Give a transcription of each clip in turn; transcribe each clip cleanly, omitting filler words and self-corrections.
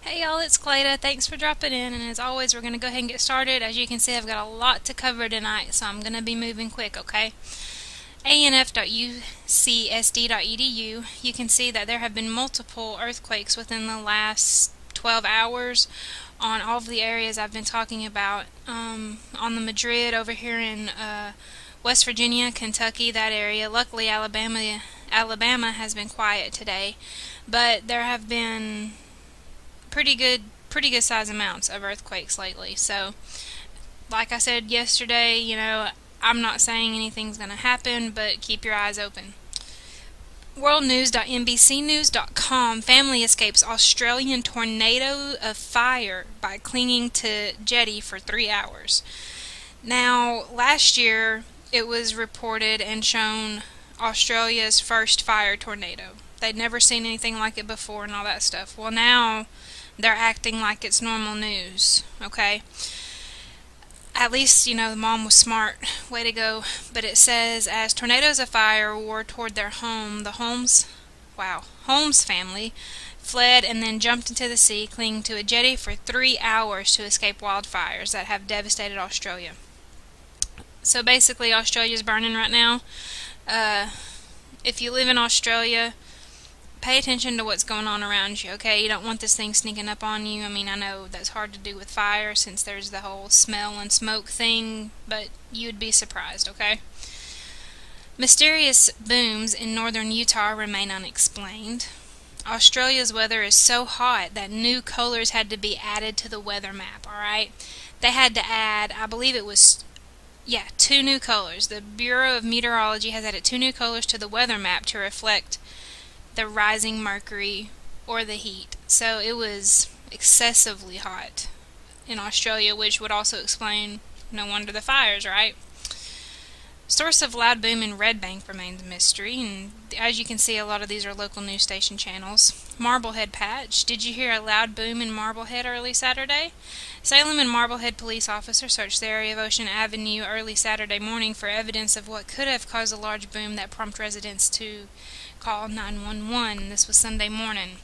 Hey y'all, it's Clayda. Thanks for dropping in, and as always, we're going to go ahead and get started. As you can see, I've got a lot to cover tonight, so I'm going to be moving quick, okay? anf.ucsd.edu, you can see that there have been multiple earthquakes within the last 12 hours on all of the areas I've been talking about. On the Madrid over here in West Virginia, Kentucky, that area. Luckily, Alabama has been quiet today, but there have been pretty good size amounts of earthquakes lately. So, like I said yesterday, I'm not saying anything's going to happen, but keep your eyes open. Worldnews.nbcnews.com, family escapes Australian tornado of fire by clinging to jetty for 3 hours. Now, last year it was reported and shown Australia's first fire tornado. They'd never seen anything like it before and all that stuff. Well, now they're acting like it's normal news, okay? At least, the mom was smart. Way to go. But it says, as tornadoes of fire wore toward their home, the Holmes family fled and then jumped into the sea, clinging to a jetty for 3 hours to escape wildfires that have devastated Australia. So basically, Australia's burning right now. If you live in Australia, pay attention to what's going on around you, okay? You don't want this thing sneaking up on you. I mean, I know that's hard to do with fire since there's the whole smell and smoke thing, but you'd be surprised, okay? Mysterious booms in northern Utah remain unexplained. Australia's weather is so hot that new colors had to be added to the weather map, alright? They had to add, I believe it was 2 new colors. The Bureau of Meteorology has added 2 new colors to the weather map to reflect the rising mercury or the heat. So it was excessively hot in Australia, which would also explain, no wonder, the fires, right? Source of loud boom in Red Bank remains a mystery, and as you can see, a lot of these are local news station channels. Marblehead patch. Did you hear a loud boom in Marblehead early Saturday? Salem and Marblehead police officers searched the area of Ocean Avenue early Saturday morning for evidence of what could have caused a large boom that prompted residents to call 911. This was Sunday morning.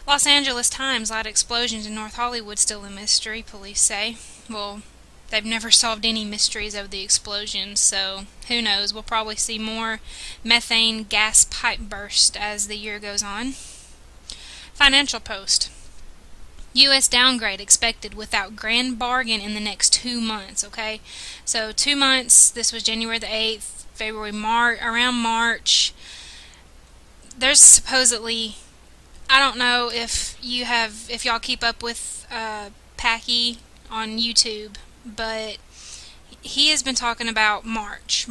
Los Angeles Times, loud explosions in North Hollywood still a mystery, police say. Well, they've never solved any mysteries of the explosions, so who knows? We'll probably see more methane gas pipe burst as the year goes on. Financial Post. U.S. downgrade expected without grand bargain in the next 2 months, okay? So 2 months, this was January the 8th, February, around March. There's supposedly, I don't know if y'all keep up with Packy on YouTube, but he has been talking about March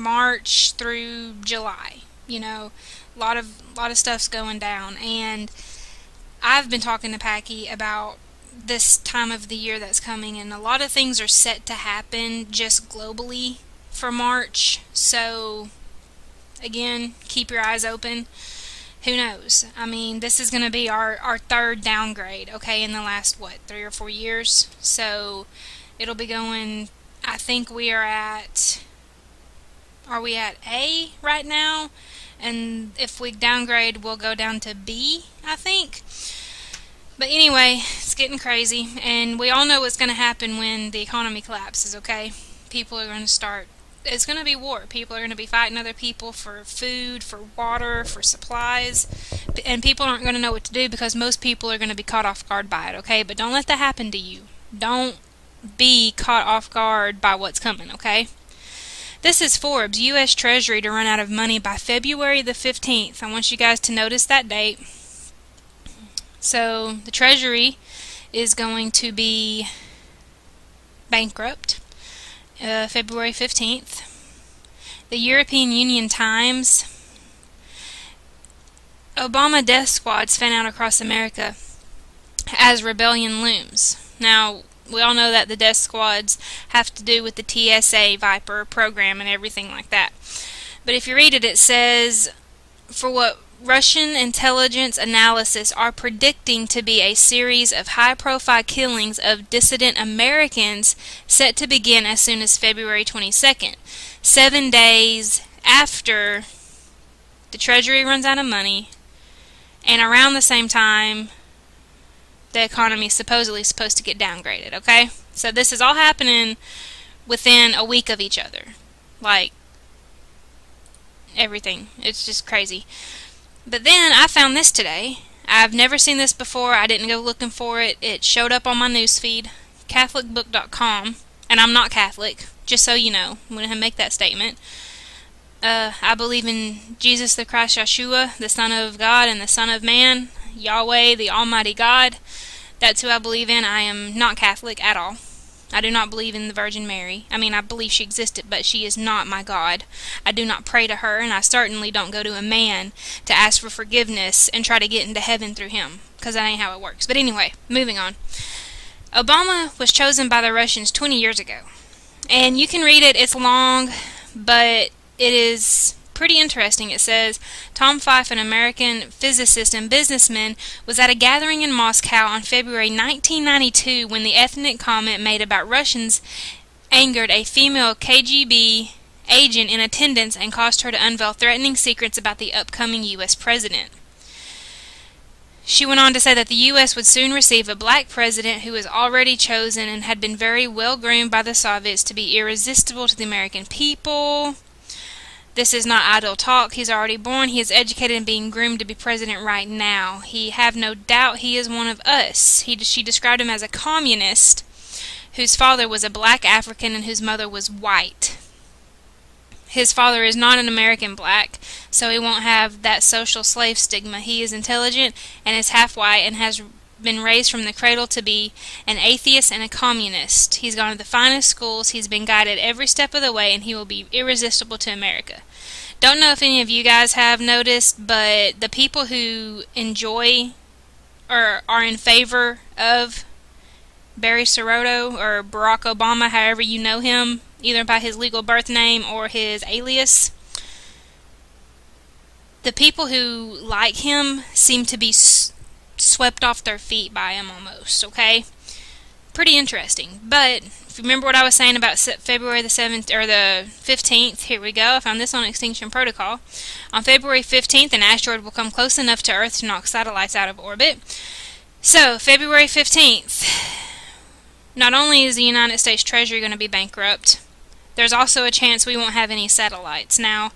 through July. A lot of stuff's going down, and I've been talking to Packy about this time of the year that's coming, and a lot of things are set to happen just globally for March. So again, keep your eyes open. Who knows? I mean, this is going to be our third downgrade, okay, in the last, 3 or 4 years? So it'll be going, I think we are at A right now? And if we downgrade, we'll go down to B, I think. But anyway, it's getting crazy, and we all know what's going to happen when the economy collapses, okay? People are going to start, it's going to be war. People are going to be fighting other people for food, for water, for supplies, and people aren't going to know what to do because most people are going to be caught off guard by it, okay? But don't let that happen to you. Don't be caught off guard by what's coming, okay? This is Forbes, U.S. Treasury to run out of money by February the 15th. I want you guys to notice that date. So the Treasury is going to be bankrupt February 15th. The European Union Times, Obama death squads fan out across America as rebellion looms. Now, we all know that the death squads have to do with the TSA Viper program and everything like that. But if you read it, it says, for what Russian intelligence analysis are predicting to be a series of high-profile killings of dissident Americans set to begin as soon as February 22nd, 7 days after the Treasury runs out of money, and around the same time the economy is supposedly supposed to get downgraded, okay? So this is all happening within a week of each other. Like, everything. It's just crazy. But then I found this today. I've never seen this before. I didn't go looking for it. It showed up on my newsfeed, catholicbook.com, and I'm not Catholic, just so you know. I'm going to make that statement. I believe in Jesus the Christ Yeshua, the Son of God and the Son of Man, Yahweh, the Almighty God. That's who I believe in. I am not Catholic at all. I do not believe in the Virgin Mary. I mean, I believe she existed, but she is not my God. I do not pray to her, and I certainly don't go to a man to ask for forgiveness and try to get into heaven through him, because that ain't how it works. But anyway, moving on. Obama was chosen by the Russians 20 years ago. And you can read it. It's long, but it is pretty interesting. It says, Tom Fife, an American physicist and businessman, was at a gathering in Moscow on February 1992 when the ethnic comment made about Russians angered a female KGB agent in attendance and caused her to unveil threatening secrets about the upcoming U.S. president. She went on to say that the U.S. would soon receive a black president who was already chosen and had been very well groomed by the Soviets to be irresistible to the American people. This is not idle talk. He's already born. He is educated and being groomed to be president right now. He have no doubt he is one of us. She described him as a communist whose father was a black African and whose mother was white. His father is not an American black, so he won't have that social slave stigma. He is intelligent and is half white and has been raised from the cradle to be an atheist and a communist. He's gone to the finest schools, he's been guided every step of the way, and he will be irresistible to America. Don't know if any of you guys have noticed, but the people who enjoy or are in favor of Barry Soto or Barack Obama, however you know him, either by his legal birth name or his alias, the people who like him seem to be swept off their feet by him almost, okay? Pretty interesting. But if you remember what I was saying about February the 7th or the 15th, here we go. I found this on Extinction Protocol. On February 15th, an asteroid will come close enough to Earth to knock satellites out of orbit. So, February 15th, not only is the United States Treasury going to be bankrupt, there's also a chance we won't have any satellites. Now,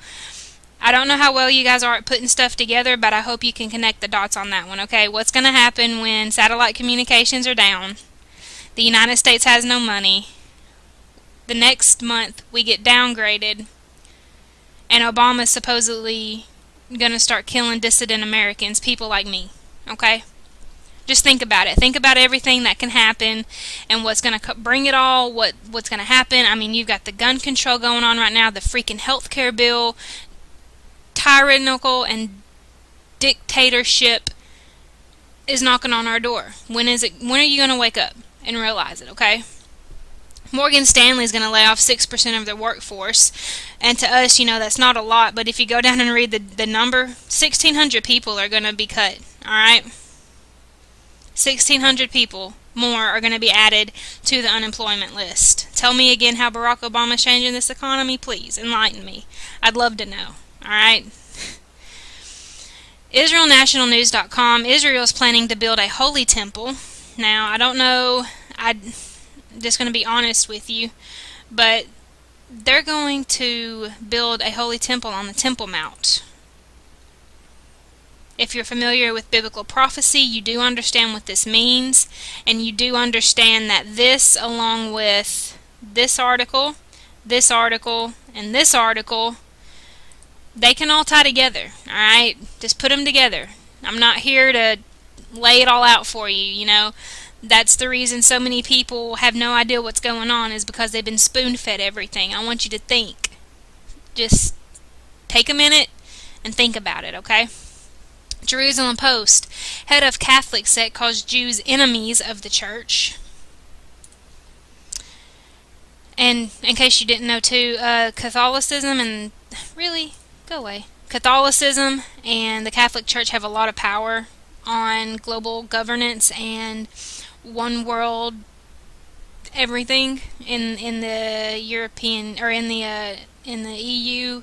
I don't know how well you guys are at putting stuff together, but I hope you can connect the dots on that one, okay? What's going to happen when satellite communications are down? The United States has no money. The next month, we get downgraded, and Obama's supposedly going to start killing dissident Americans, people like me, okay? Just think about it. Think about everything that can happen and what's going to bring it all, what's going to happen. I mean, you've got the gun control going on right now, the freaking healthcare bill, tyrannical and dictatorship is knocking on our door. When are you going to wake up and realize it, okay? Morgan Stanley is going to lay off 6% of their workforce, and to us, you know, that's not a lot, but if you go down and read the number, 1,600 people are going to be cut, alright? 1,600 people more are going to be added to the unemployment list. Tell me again how Barack Obama is changing this economy, please. Enlighten me. I'd love to know. Alright? IsraelNationalNews.com. Israel is planning to build a holy temple. Now, I don't know. I'm just going to be honest with you. But they're going to build a holy temple on the Temple Mount. If you're familiar with biblical prophecy, you do understand what this means, and you do understand that this, along with this article, and this article, they can all tie together, alright? Just put them together. I'm not here to lay it all out for you, you know. That's the reason so many people have no idea what's going on, is because they've been spoon-fed everything. I want you to think. Just take a minute and think about it, okay? Jerusalem Post. Head of Catholic sect calls Jews enemies of the church. And in case you didn't know too, Catholicism and... Really? Go away. Catholicism and the Catholic Church have a lot of power on global governance and one world everything in the European, or in the EU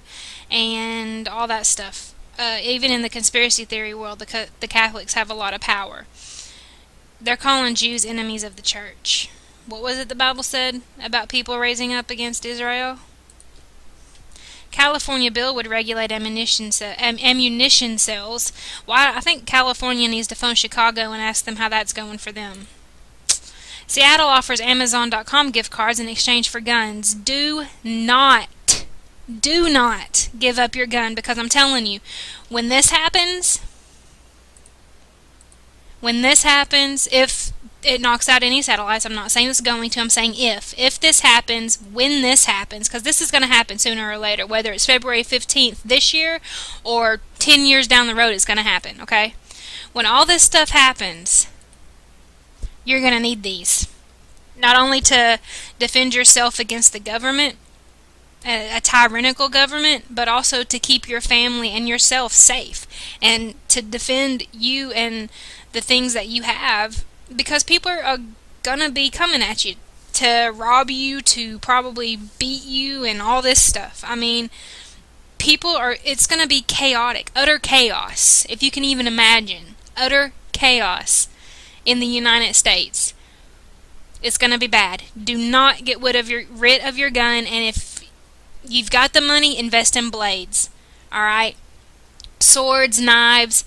and all that stuff. Even in the conspiracy theory world, the Catholics have a lot of power. they're calling Jews enemies of the church. What was it the Bible said about people raising up against Israel? California bill would regulate ammunition sales. Why? I think California needs to phone Chicago and ask them how that's going for them. Seattle offers Amazon.com gift cards in exchange for guns. Do not give up your gun, because I'm telling you, when this happens, if it knocks out any satellites, I'm not saying it's going to, I'm saying if this happens, when this happens, because this is going to happen sooner or later, whether it's February 15th this year or 10 years down the road, it's going to happen, okay? When all this stuff happens, you're going to need these. Not only to defend yourself against the government, a tyrannical government, but also to keep your family and yourself safe, and to defend you and the things that you have, because people are gonna be coming at you to rob you, to probably beat you, and all this stuff. I mean, it's gonna be chaotic, utter chaos, if you can even imagine, utter chaos in the United States. It's gonna be bad. Do not get rid of your gun, and if you've got the money, invest in blades. Alright? Swords, knives.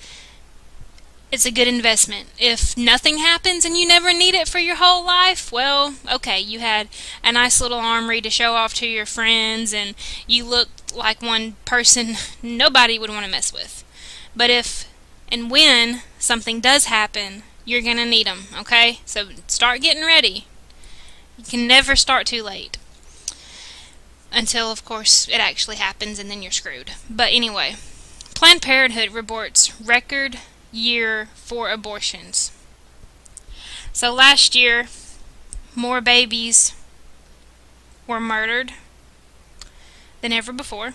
It's a good investment. If nothing happens and you never need it for your whole life, well, okay, you had a nice little armory to show off to your friends, and you looked like one person nobody would want to mess with. But if and when something does happen, you're going to need them, okay? So start getting ready. You can never start too late. Until, of course, it actually happens, and then you're screwed. But anyway, Planned Parenthood reports record year for abortions. So last year, more babies were murdered than ever before,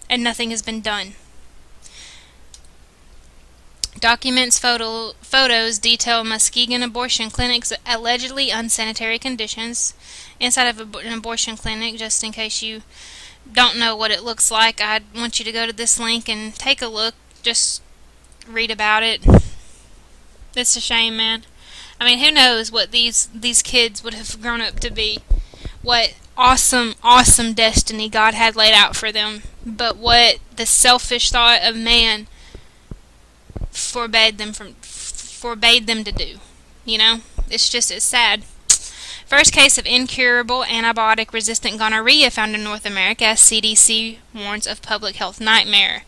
and nothing has been done. Photos detail Muskegon abortion clinic's allegedly unsanitary conditions. Inside of an abortion clinic, just in case you don't know what it looks like, I want you to go to this link and take a look. Just read about it. It's a shame, man. I mean, who knows what these kids would have grown up to be. What awesome destiny God had laid out for them. But what the selfish thought of man forbade them to do. You know? It's sad. First case of incurable antibiotic-resistant gonorrhea found in North America, as CDC warns of public health nightmare.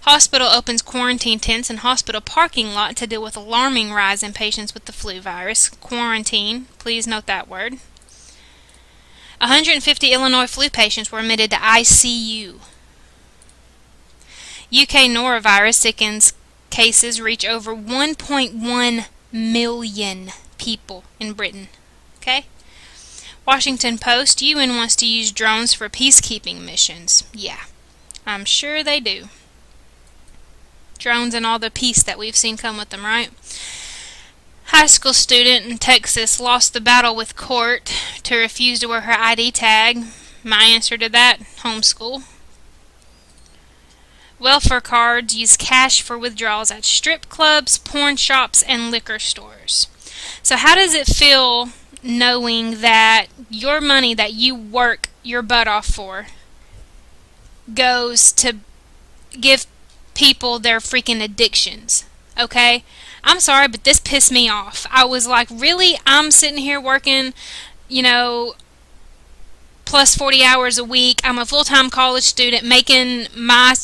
Hospital opens quarantine tents in hospital parking lot to deal with alarming rise in patients with the flu virus. Quarantine, please note that word. 150 Illinois flu patients were admitted to ICU. UK norovirus sickens cases reach over 1.1 million people in Britain. Okay? Washington Post, UN wants to use drones for peacekeeping missions. Yeah, I'm sure they do. Drones and all the peace that we've seen come with them, right? High school student in Texas lost the battle with court to refuse to wear her ID tag. My answer to that, homeschool. Welfare cards use cash for withdrawals at strip clubs, porn shops, and liquor stores. So how does it feel knowing that your money that you work your butt off for goes to give people their freaking addictions? Okay? I'm sorry, but this pissed me off. I was like, really? I'm sitting here working, plus 40 hours a week. I'm a full-time college student making my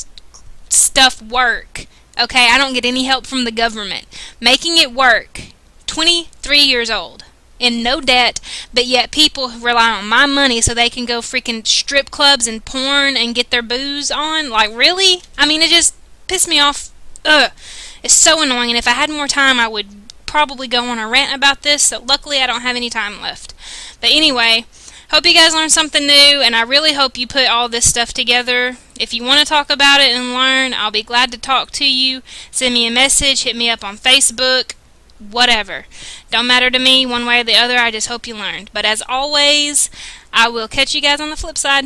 stuff work. Okay, I don't get any help from the government. Making it work. 23 years old. In no debt, but yet people rely on my money so they can go freaking strip clubs and porn and get their booze on. Like, really? I mean, it just pissed me off. Ugh. It's so annoying, and if I had more time, I would probably go on a rant about this, so luckily I don't have any time left. But anyway, hope you guys learned something new, and I really hope you put all this stuff together. If you want to talk about it and learn, I'll be glad to talk to you. Send me a message, hit me up on Facebook, whatever. Don't matter to me one way or the other, I just hope you learned. But as always, I will catch you guys on the flip side.